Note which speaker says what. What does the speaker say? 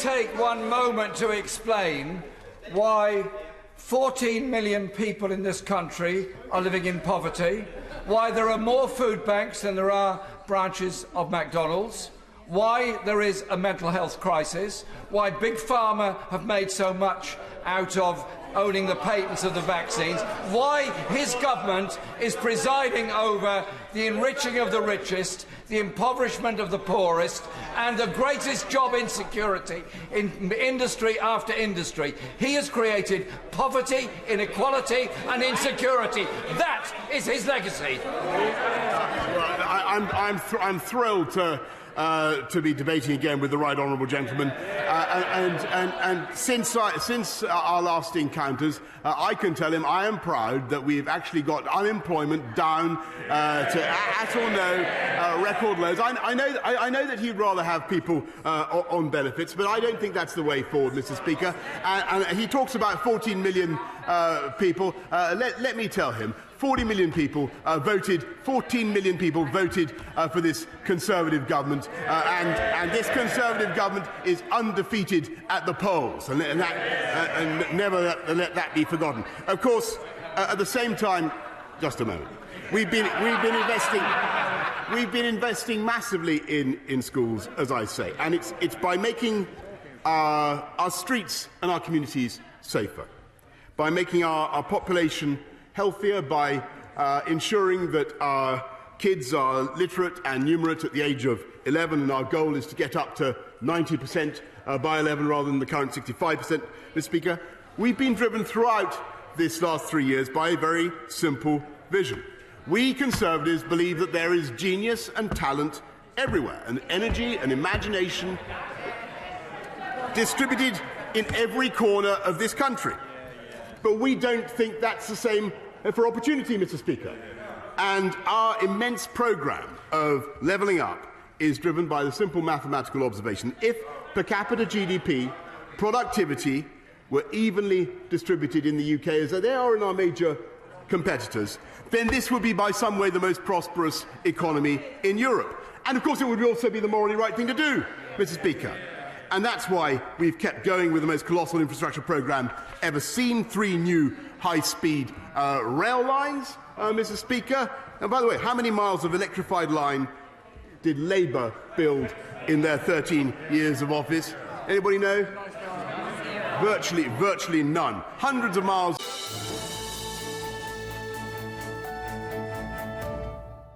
Speaker 1: take one moment to explain why 14 million people in this country are living in poverty, why there are more food banks than there are branches of McDonald's, why there is a mental health crisis, why Big Pharma have made so much out of owning the patents of the vaccines, why his government is presiding over the enriching of the richest, the impoverishment of the poorest, and the greatest job insecurity in industry after industry. He has created poverty, inequality and insecurity. That is his legacy.
Speaker 2: I'm thrilled to be debating again with the right honourable gentleman. And since our last encounters, I can tell him I am proud that we've actually got unemployment down to at or no record lows. I know that he'd rather have people on benefits, but I don't think that's the way forward, Mr. Speaker. And he talks about 14 million people. Let me tell him. 40 million people voted, 14 million people voted for this Conservative government, and this Conservative government is undefeated at the polls, and never let that be forgotten. Of course, at the same time, just a moment, we've been investing massively in schools, as I say, and it's by making our streets and our communities safer, by making our population healthier, by ensuring that our kids are literate and numerate at the age of 11, and our goal is to get up to 90% by 11 rather than the current 65%, Mr. Speaker. We've been driven throughout this last 3 years by a very simple vision. We Conservatives believe that there is genius and talent everywhere, and energy and imagination distributed in every corner of this country. But we don't think that's the same for opportunity, Mr. Speaker. And our immense programme of levelling up is driven by the simple mathematical observation. If per capita GDP, productivity were evenly distributed in the UK as they are in our major competitors, then this would be by some way the most prosperous economy in Europe. And of course it would also be the morally right thing to do, Mr. Speaker. And that's why we've kept going with the most colossal infrastructure programme ever seen. 3 new high-speed rail lines, Mr. Speaker. And by the way, how many miles of electrified line did Labour build in their 13 years of office? Anybody know? Virtually none. Hundreds of miles.